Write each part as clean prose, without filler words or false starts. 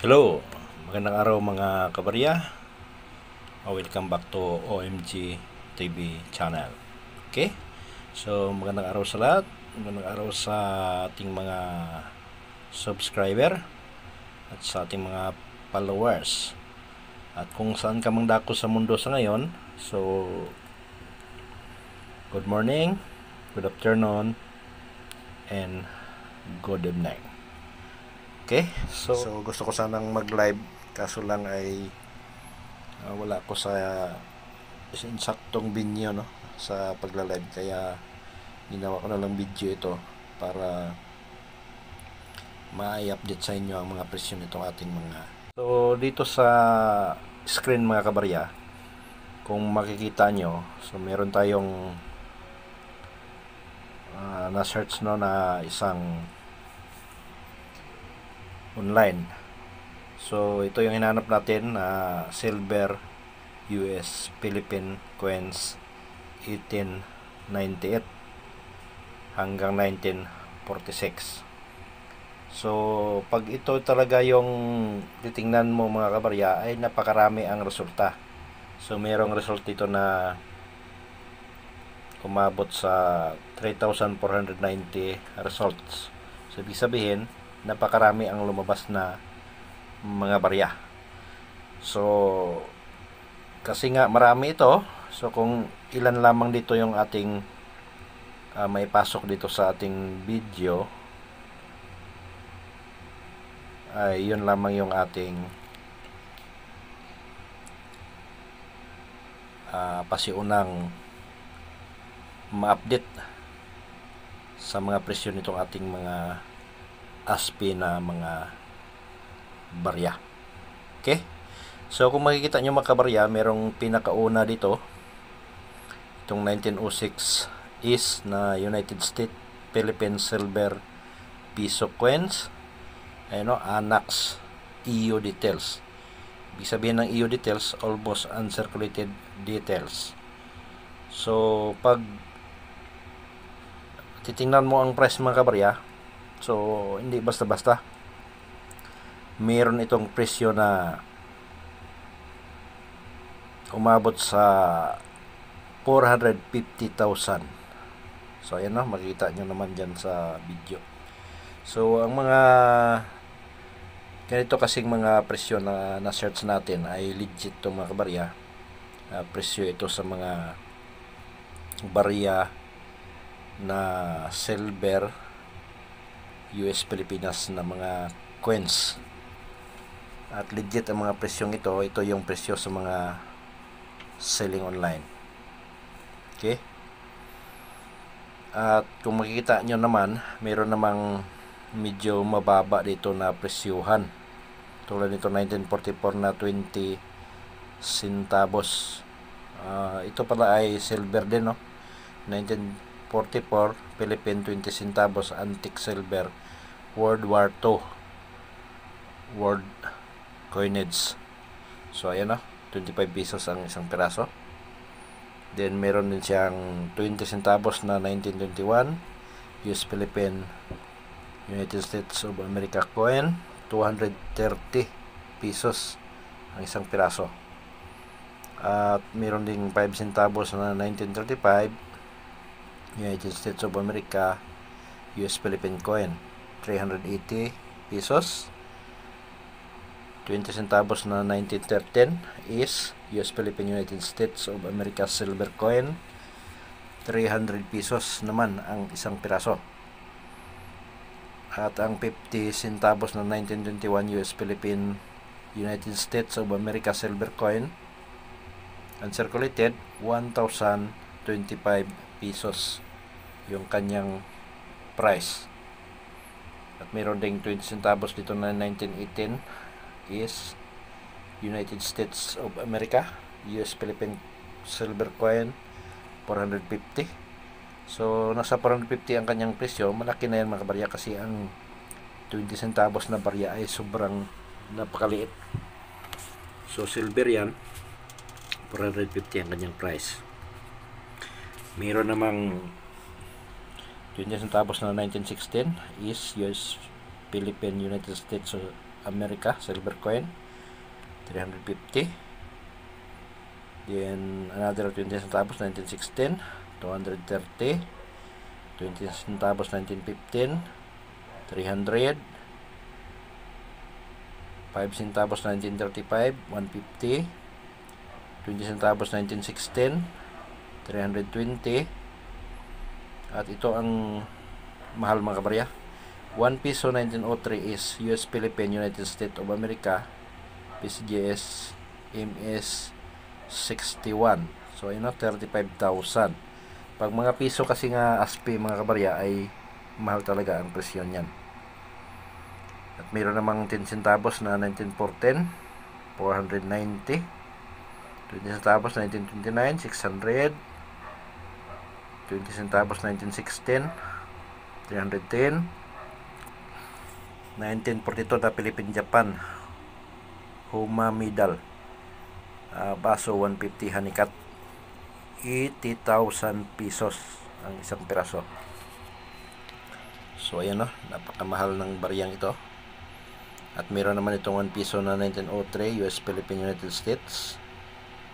Hello, magandang araw mga kabarya. Welcome back to OMG TV channel. Okay? So, magandang araw sa lahat. Magandang araw sa ating mga subscriber at sa ating mga followers. At kung saan ka mang dako sa mundo sa ngayon, so good morning, good afternoon, and good evening. Okay? So gusto ko sanang mag-live kaso lang ay wala ko sa insaktong binyo sa pagla-live, kaya ginawa ko na lang video ito para ma-update sa inyo ang mga presyo nitong ating mga. So dito sa screen mga kabarya, kung makikita nyo, so meron tayong na-search na isang online. So ito yung hinanap natin na silver US Philippine coins 1898 hanggang 1946. So pag ito talaga yung titingnan mo mga kabarya, ay napakarami ang resulta. So merong result dito na umabot sa 3,490 results. So ibig sabihin, napakarami ang lumabas na mga barya. So kasi nga marami ito, so kung ilan lamang dito yung ating may pasok dito sa ating video, ay yun lamang yung ating pasiunang ma-update sa mga presyo nitong ating mga ASPI na mga barya. Okay? So kung makikita nyo mga kabarya, merong pinakauna dito, itong 1906 is na United States Philippine Silver Piso Coins, Annex EU details. Ibig sabihin ng EU details, almost uncirculated details. So pag titingnan mo ang price mga kabarya, so hindi basta-basta. Meron itong presyo na umabot sa 450,000. So ayan makikita nyo naman dyan sa video. So ang mga ganito kasing mga presyo na search natin ay legit to mga kabarya. Presyo ito sa mga barya na silver US Pilipinas na mga coins. At legit ang mga presyong ito. Ito yung presyo sa mga selling online. Okay? At kung makikita nyo naman, mayroon namang medyo mababa dito na presyuhan. Tulad nito 1944 na 20 centavos. Ito pala ay silver din, 1944 Philippine 20 centavos antique silver World War II world coinage. So ayan 25 pesos ang isang piraso. Then meron din siyang 20 centavos na 1921 US Philippine United States of America coin, 230 pesos ang isang piraso. At meron ding 5 centavos na 1935 United States of America US Philippine coin, 380 pesos. 20 centavos na 1913 is US Philippine United States of America silver coin, 300 pesos naman ang isang piraso. At ang 50 centavos na 1921 US Philippine United States of America silver coin, uncirculated, 1,025 pesos yung kanyang price. At mayroon ding 20 centavos dito na 1918 is United States of America US Philippine silver coin, 450. So nasa 450 ang kanyang presyo. Malaki na yan mga barya kasi ang 20 centavos na barya ay sobrang napakaliit. So silver yan, 450 ang kanyang price. Mayroon namang 20 centavos na 1916 is US Philippine United States America silver coin, 350. Then another 20 centavos, 1916, 230. 20 centavos, 1915, 300. 5 centavos, 1935, 150. 20 centavos, 1916, 320. At ito ang mahal mga kabarya. 1 peso 1903 is US Philippine United States of America PCGS MS 61. So yun na, 35,000. Pag mga piso kasi nga ASPI mga kabarya ay mahal talaga ang presyo niyan. At mayroon namang 10 centavos na 1914, 490. 20 centavos 1929, 600. 20 centavos 1916, 310. 1942 na Philippine Japan Huma Medal, baso 150 hanikat, 80,000 pesos ang isang piraso. So ayan, no, napakamahal ng bariyang ito. At meron naman itong 1 peso na 1903 US Philippine United States,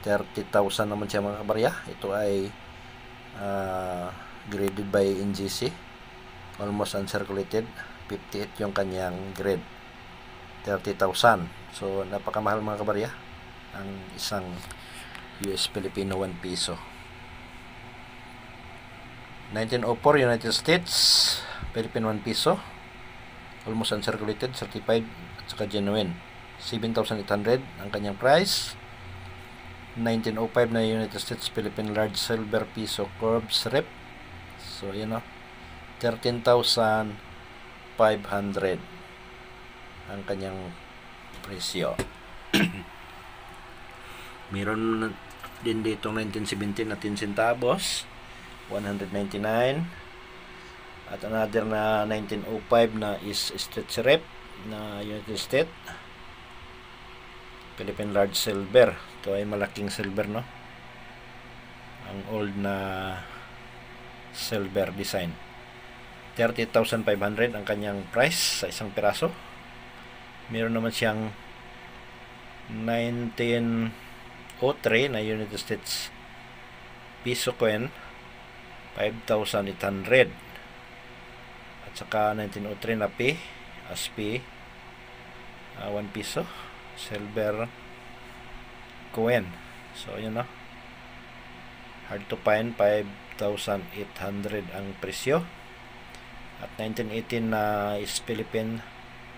30,000 naman siya mga kabarya. Ito ay graded by NGC, almost uncirculated, 58 yung kanyang grade, 30,000. So napakamahal mga kabarya ang isang US Filipino 1 peso. 1904 United States Philippine 1 peso, almost uncirculated, certified at saka genuine, 7,800 ang kanyang price. 1905 na United States Philippine large silver piso curved strip, so yun o, 13,500 ang kanyang presyo. Meron din dito 1917 na 10 centavos, 199. At another na 1905 na is stretch rep na United States Philippine large silver. Ito ay malaking silver, no, ang old na silver design. 30,500 ang kanyang price sa isang piraso. Meron naman siyang 1903 na United States piso coin, 5,800. At saka 1903 na ASPI 1 piso silver coin. So yun, no, hard to find, 5,800 ang presyo. At 1918 na is Philippine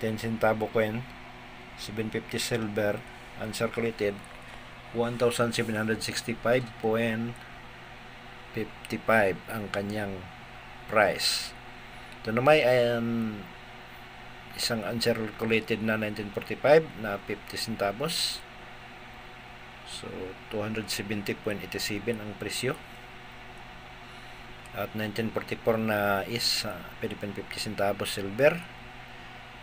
10 centavo coin, 750 silver uncirculated, 1,765.55 ang kanyang price. Ito naman ay isang uncirculated na 1945 na 50 centavos, so 270.87 ang presyo. At 1944 na is Philippine 50 centavos silver,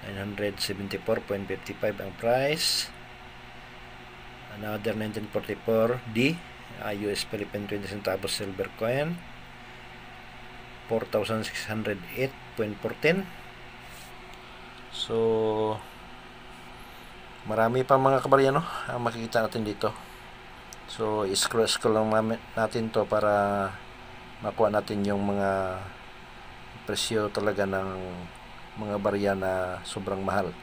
974.55 ang price. Another 1944 D US Philippine 20 centavos silver coin, 4,608.14. So marami pa mga kabarya, no, ang makikita natin dito. So scroll lang natin to para makuha natin yung mga presyo talaga ng mga barya na sobrang mahal.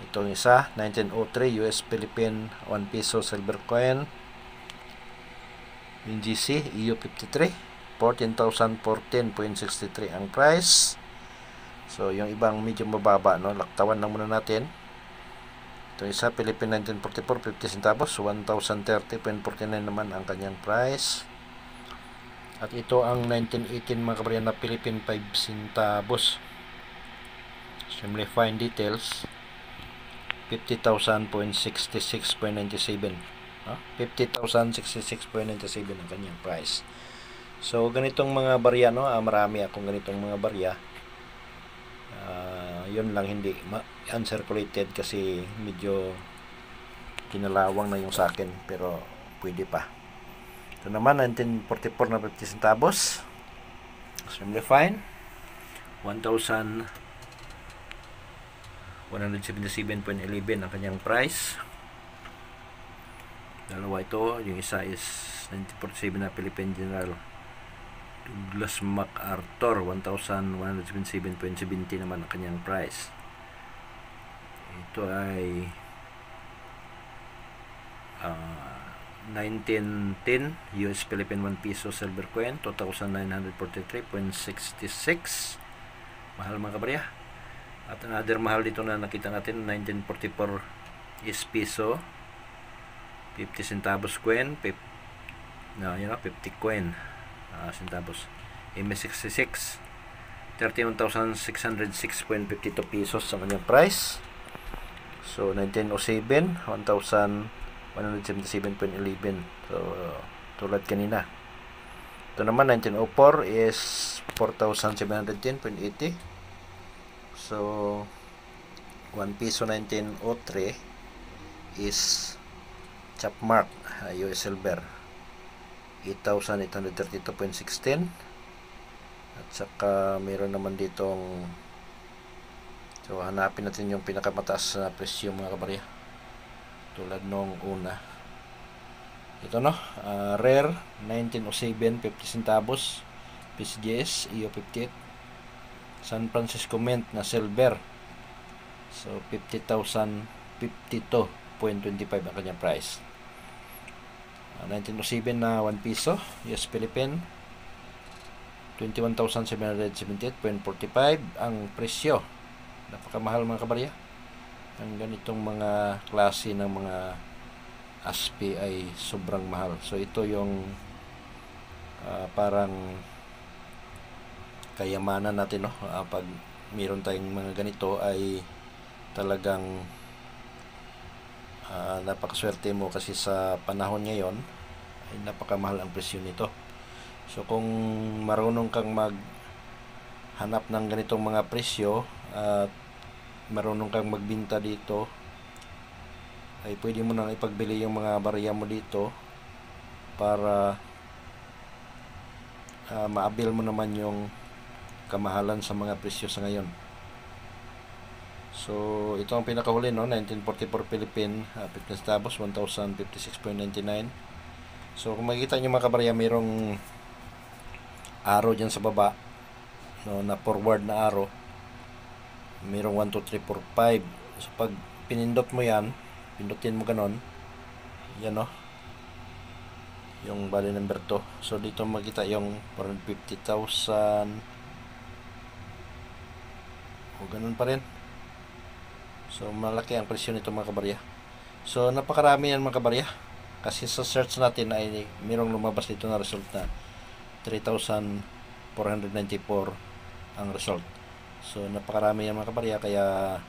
Itong isa 1903 US Philippine 1 peso silver coin, NGC EU53, 14,014.63 ang price. So yung ibang medyo mababa, no, laktawan lang muna natin. Itong isa Philippine 1944 50 centavos, 1,030.49 naman ang kanyang price. At ito ang 1918 mga kabarya na Philippine 5 centavos, extremely fine details, 50,000.66.97, 50,066.97 ang kanyang price. So ganitong mga barya, no, marami akong ganitong mga barya. Yun lang, hindi uncirculated kasi medyo kinalawang na yung sa akin, pero pwede pa. Ito naman 1944 na 50 centavos, extremely fine, 1,000 177.11 ang kanyang price. Dalawa ito, yung isa is 1947 na Philippine General Douglas MacArthur, 1,177.70 naman ang kanyang price. Ito ay 1910 US Philippine 1 peso silver coin, 2,943.66. Mahal mga kabarya. At another mahal dito na nakita natin, 1944 is peso, 50 centavos coin, 50 coin, centavos. MS66, 31,606.52 pesos sa kanyang price. So 1907, 1,177.11. So tulad kanina. Ito naman 1904 is 4,710.80. So 1 peso 1903 is chop mark US silver, 8,832.16. At saka meron naman ditong, so hanapin natin yung pinakamataas na presyo mga kabarya, tulad nung una. Ito no, rare 1907 50 centavos PCGS EO 58, San Francisco Mint na silver, so 50,052.25 ang kanyang price. 1907 na 1 peso US Philippine, 21,778.45 ang presyo. Napakamahal mga kabarya. Ang ganitong mga klase ng mga ASPI ay sobrang mahal. So ito yung parang kayamanan natin, no? Pag mayroon tayong mga ganito ay talagang napakaswerte mo, kasi sa panahon ngayon ay napakamahal ang presyo nito. So kung marunong kang maghanap ng ganitong mga presyo at marunong kang magbinta dito, ay pwede mo nang ipagbili yung mga barya mo dito para maabil mo naman yung kamahalan sa mga presyo sa ngayon. So ito ang pinakahuli, no? 1944 Philippine 50 centavos, 1,056.99. So kung makikita nyo mga kabarya, mayroong arrow dyan sa baba, no, na forward na arrow. Mayroong 1, 2, 3, 4, 5. So pag pinindot mo yan, pindutin mo ganon, yan, no, yung bali number 2. So dito makita yung 450,000, o ganun pa rin. So malaki ang presyo nito mga kabarya. So napakarami yan mga kabarya, kasi sa search natin ay mayroong lumabas dito na result na 3,494 ang result. So napakarami yan mga kabarya, kaya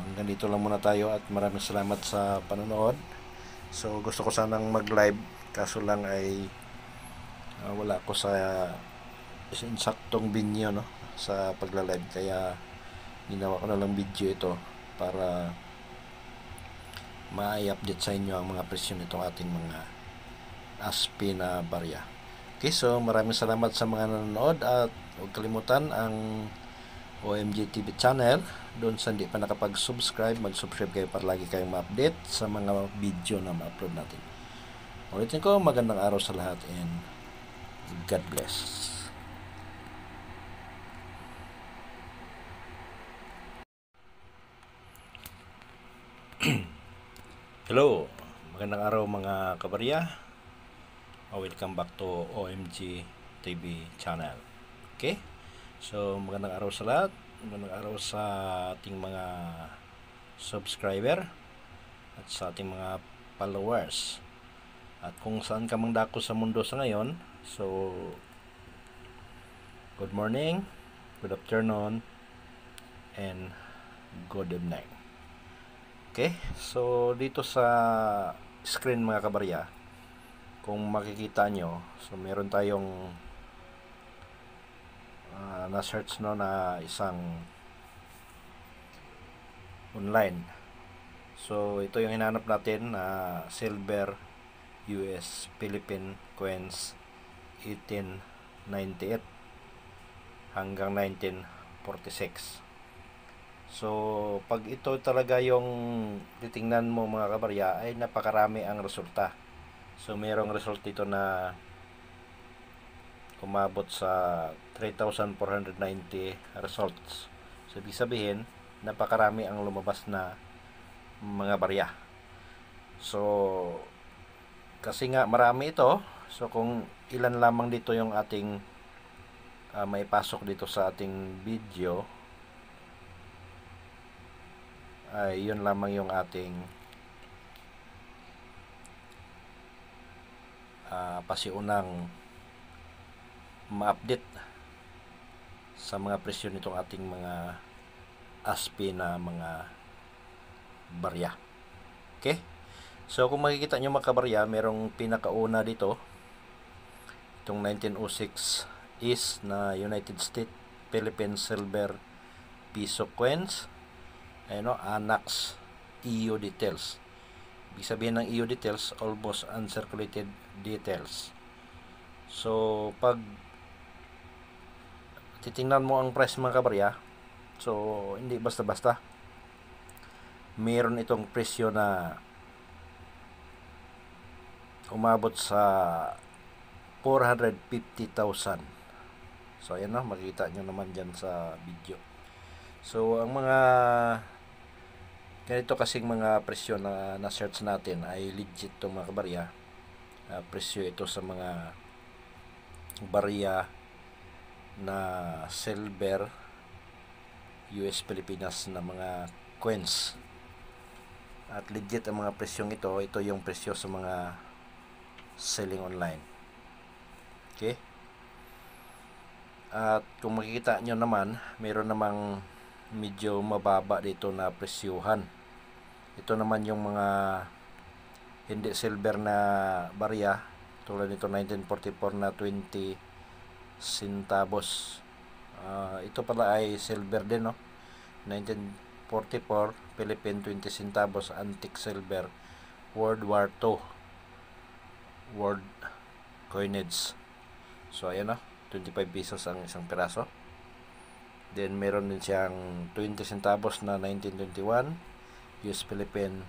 hanggang dito lang muna tayo at maraming salamat sa panonood. So gusto ko sanang mag live, kaso lang ay wala ko sa insaktong binyo, no, sa pagla-live, kaya ginawa ko na lang video ito para ma-update sa inyo ang mga presyo nitong ating mga ASPI na barya. Okay, so maraming salamat sa mga nanonood, at huwag kalimutan ang OMG TV channel. Doon sa hindi pa nakapag-subscribe, mag-subscribe kayo para lagi kayong ma-update sa mga video na ma-upload natin. Ulitin ko, magandang araw sa lahat and God bless. Hello, magandang araw mga kabarya. Welcome back to OMG TV channel. Okay, so magandang araw sa lahat. Magandang araw sa ating mga subscriber at sa ating mga followers, at kung saan ka mang dako sa mundo sa ngayon. So good morning, good afternoon, and good evening. Okay, so dito sa screen mga kabarya, kung makikita nyo, so meron tayong na-search, no, na isang online. So ito yung hinanap natin na silver US Philippine coins 1898 hanggang 1946. So, pag ito talaga yung titingnan mo mga kabarya, ay napakarami ang resulta. So, mayroong result dito na umabot sa 3,490 results. So, ibig sabihin, napakarami ang lumabas na mga barya. So, kasi nga marami ito, so kung ilan lamang dito yung ating may pasok dito sa ating video, ay yun lamang yung ating pasiunang ma-update sa mga presyo nitong ating mga ASPE na mga barya. Okay? So kung makikita nyo mga kabarya, merong pinakauna dito, itong 1906 is na United States Philippine Silver Piso Coins, ayun, Anax EU details. Ibig sabihin ng EU details, almost uncirculated details. So pag titingnan mo ang price mga kabarya, so hindi basta-basta. Meron itong presyo na umabot sa 450,000. So ayan, no, makikita nyo naman dyan sa video. So ang mga ganito kasing mga presyo na na-search natin ay legit itong mga kabarya. Presyo ito sa mga barya na silver US Pilipinas na mga coins. At legit ang mga presyong ito. Ito yung presyo sa mga selling online. Okay? At kung makikita nyo naman, mayroon namang medyo mababa dito na presyuhan. Ito naman yung mga hindi silver na barya, tulad nito 1944 na 20 centavos. Ito pala ay silver din, no? 1944 Philippine 20 centavos antique silver World War II world coinage. So ayan, no, 25 pesos ang isang piraso. Then meron din siyang 20 centavos na 1921 US Philippine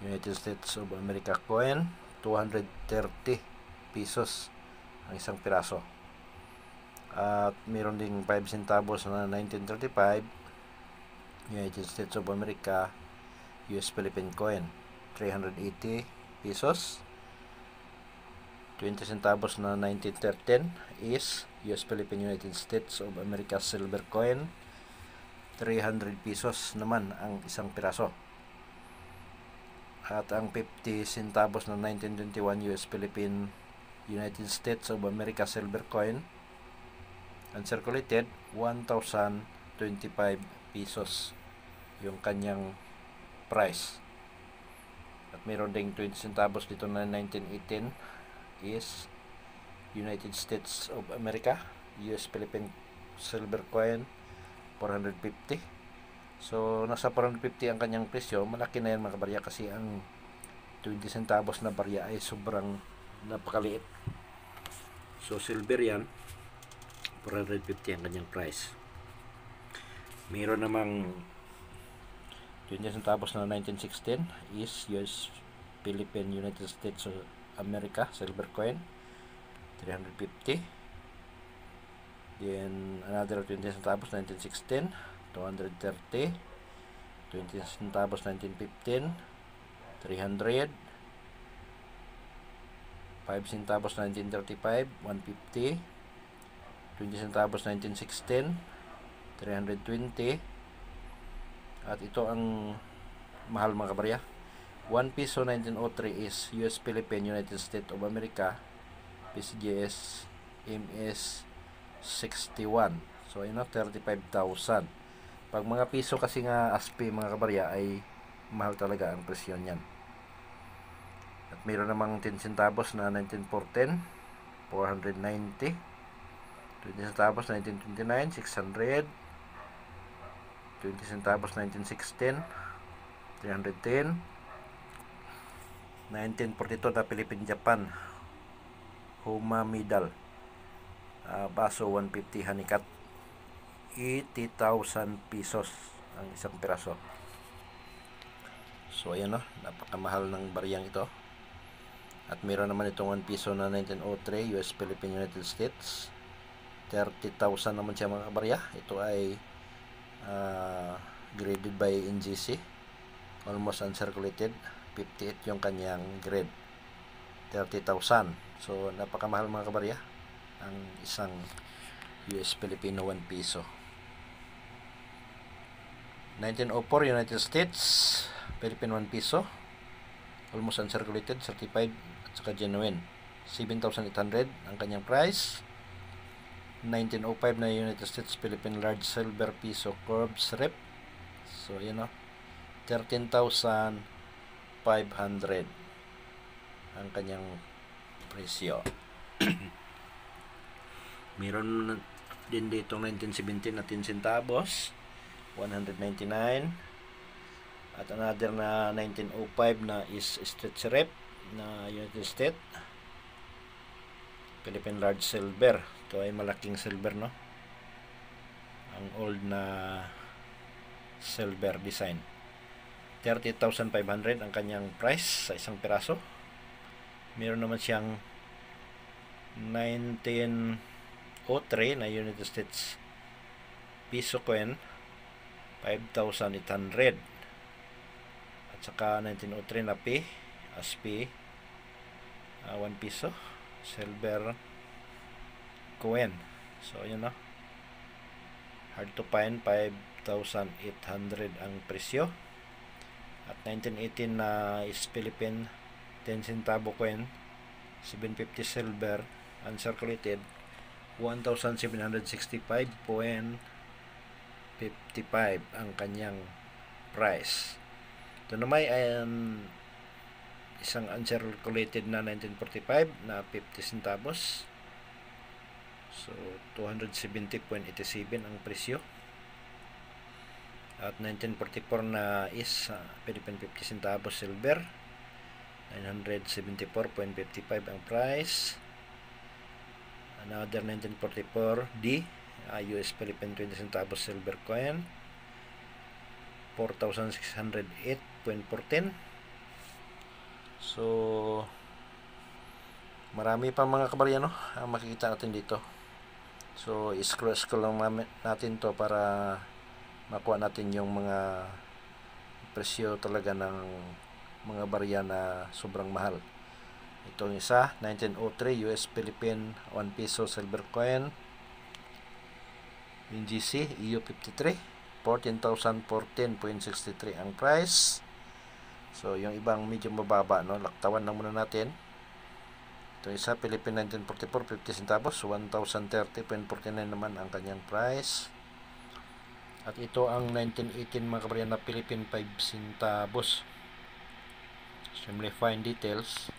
United States of America coin, 230 pesos ang isang piraso. At meron ding 5 centavos na 1935 United States of America US Philippine coin, 380 pesos. 20 centavos na 1913 is US Philippine United States of America silver coin, 300 pesos naman ang isang piraso. At ang 50 centavos na 1921 US Philippine United States of America silver coin, uncirculated, 1,025 pesos yung kanyang price. At mayroon ding 20 centavos dito na 1918 is United States of America US Philippine silver coin, 450. So nasa 450 ang kanyang presyo. Malaki na yan mga kabarya, kasi ang 20 centavos na barya ay sobrang napakaliit. So silver yan, 450 ang kanyang price. Mayroon namang 20 centavos na 1916 is US Philippine United States of America silver coin, 350. Then another 20 centavos 1916, 230. 20 centavos 1915, 300. 5 centavos 1935, 150. 20 centavos 1916, 320. At ito ang mahal mga kabarya, 1 peso 1903 is US Philippine United States of America PCGS MS 61. So yun, 35,000. Pag mga piso kasi nga ASPE mga kabarya ay mahal talaga ang presyo niyan. At mayroon namang 10 centavos na 1914, 490. 20 centavos 1929, 600. 20 centavos 1916, 310. 1942 na Philippine Japan Homa Medal, baso 150 hanikat, 80,000 pesos ang isang piraso. So ayan no, napakamahal ng bariyang ito. At meron naman itong 1 piso na 1903 US Philippine United States. 30,000 naman siya mga kabarya. Ito ay graded by NGC, almost uncirculated. 58 yung kanyang grade, 30,000. So napakamahal mga kabarya ang isang US Filipino 1 piso. 1904 United States Philippine 1 piso, almost uncirculated, certified at saka genuine. 7,800 ang kanyang price. 1905 na United States Philippine large silver piso curved strip. So yun o, 13,500 ang kanyang presyo. Meron din dito 1917 na 10 centavos, 199. At another na 1905 na is stretch rep na United States Philippine large silver. Ito ay malaking silver, no? Ang old na silver design. 30,500 ang kanyang price sa isang piraso. Meron naman siyang 1903 na United States piso coin, 5,800. At saka 1903 na P as P, 1 piso silver coin. So yun no, hard to find, 5,800 ang presyo. At 1918 na is Philippine 10 centavo coin, 750 silver uncirculated, 1,765.55 ang kanyang price. Ito naman ay isang uncirculated na 1945 na 50 centavos. So 270.87 ang presyo. At 1944 na is Philippine 50 centavos silver, 974.55 ang price. Another 1944 D US Philippine 20 centavos silver coin, 4,608.14. So marami pa mga kabarya, no, ang makikita natin dito. So scroll lang natin to para makuha natin yung mga presyo talaga ng mga barya na sobrang mahal. Itong isa 1903 US Philippine 1 piso silver coin, NGC EU53, 14,014.63 ang price. So yung ibang medyo mababa, no, laktawan lang muna natin. Ito isa Philippine 1944 50 centavos, 1,030.49 naman ang kanyang price. At ito ang 1918 mga kabarya na Philippine 5 centavos, extremely fine details,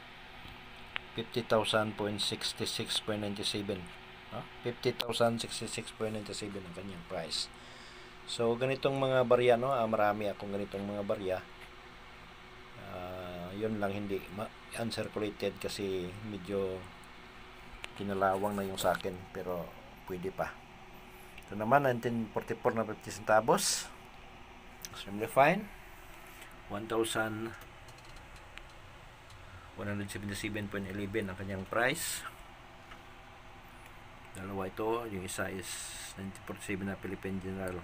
50,000.66.97, no? 50,066.97 ang kanyang price. So ganitong mga barya, no, marami akong ganitong mga barya. Yun lang, hindi uncirculated kasi medyo kinalawang na yung sa akin, pero pwede pa. Ito naman 1944 na 50 centavos, extremely fine, 1,177.11 ang kanyang price. Dalawa ito, yung isa is 1947 na Philippine General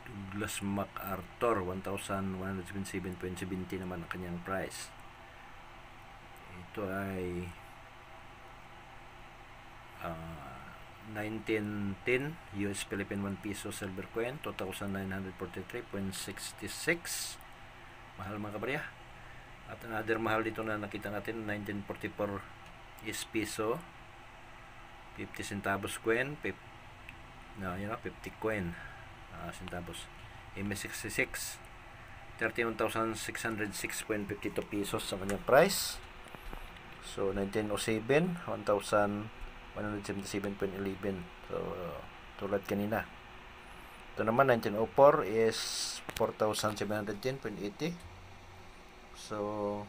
Douglas MacArthur, 1,177.70 naman ang kanyang price. Ito ay 1910 US Philippine 1 piso silver coin, 2,943.66. Mahal mga kabarya. At another mahal dito na nakita natin, 1944 is piso 50 centavos coin, 50 coin centavos, M66, 31,606.52 pesos sa kanyang price. So 1907 1,177.11. So tulad kanina. Ito naman 1904 is 4,710.80. So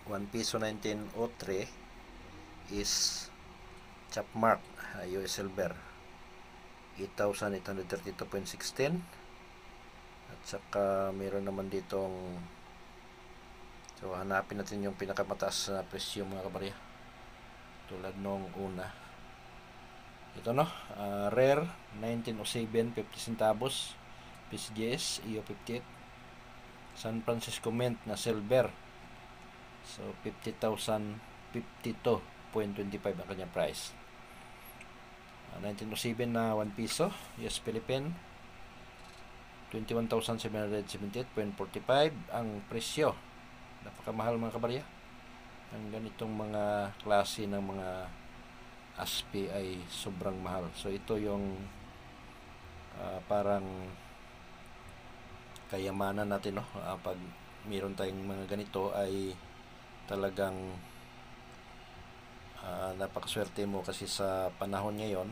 1 piso 1903 is chop mark US silver, 8,832.16. Tsaka meron naman ditong, so hanapin natin yung pinakamataas na presyo mga kabarya. Tulad nung una. Ito no, rare 1907 50 centavos, PCGS EO 58, San Francisco Mint na silver. So 50,052.25 ang kanyang price. 1907 na 1 piso, US Philippine 21,778.45 ang presyo. Napakamahal mga kabarya. Ang ganitong mga klase ng mga ASPI ay sobrang mahal. So ito yung parang kayamanan natin, no? Pag mayroon tayong mga ganito ay talagang napakaswerte mo, kasi sa panahon ngayon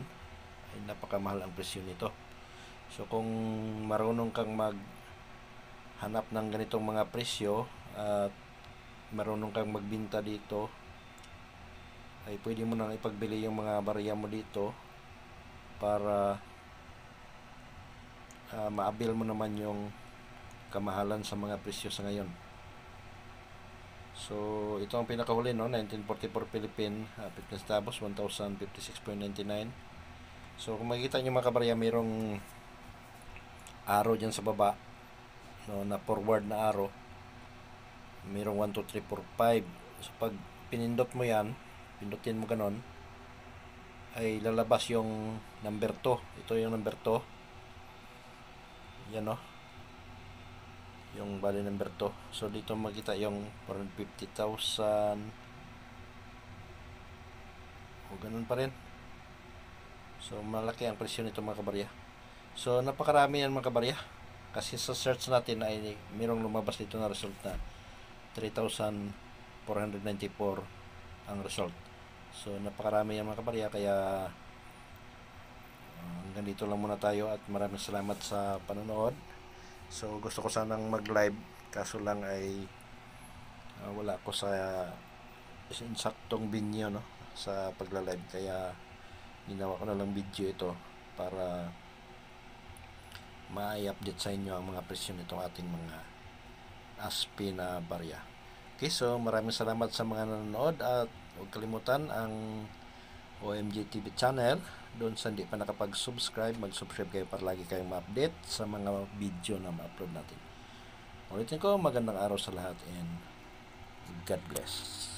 ay napakamahal ang presyo nito. So kung marunong kang maghanap ng ganitong mga presyo at marunong kang magbinta dito, ay pwede mo nang ipagbili yung mga barya mo dito para maabil mo naman yung kamahalan sa mga presyo sa ngayon. So ito ang pinakahuli, no? 1944 Philippine 15 centavos, 1,056.99. So kung makikita nyo mga kabarya, mayroong arrow dyan sa baba, no, na forward na arrow. Mayroong 1, 2, 3, 4, 5. So pag pinindot mo yan, pindutin mo ganon, ay lalabas yung number 2. Ito yung number 2. Yan, no, yung bali number 2. So dito makita yung 450,000. O ganun pa rin. So malaki ang presyo nito mga kabarya. So napakarami yan mga kabarya, kasi sa search natin ay mayroong lumabas dito na result na 3,494 ang result. So napakarami yan mga kabarya, kaya hanggang dito lang muna tayo at maraming salamat sa panonood. So gusto ko sanang mag-live, kaso lang ay wala ko sa insaktong binyo, no, sa pagla-live, kaya ginawa ko na lang video ito para ma-update sa inyo ang mga presyo nitong ating mga ASPI na barya. Okay, so maraming salamat sa mga nanonood, at huwag kalimutan ang OMG TV channel. Doon sa hindi pa nakapag-subscribe, mag-subscribe kayo para lagi kayong ma-update sa mga video na ma-upload natin. Ulitin ko, magandang araw sa lahat and God bless.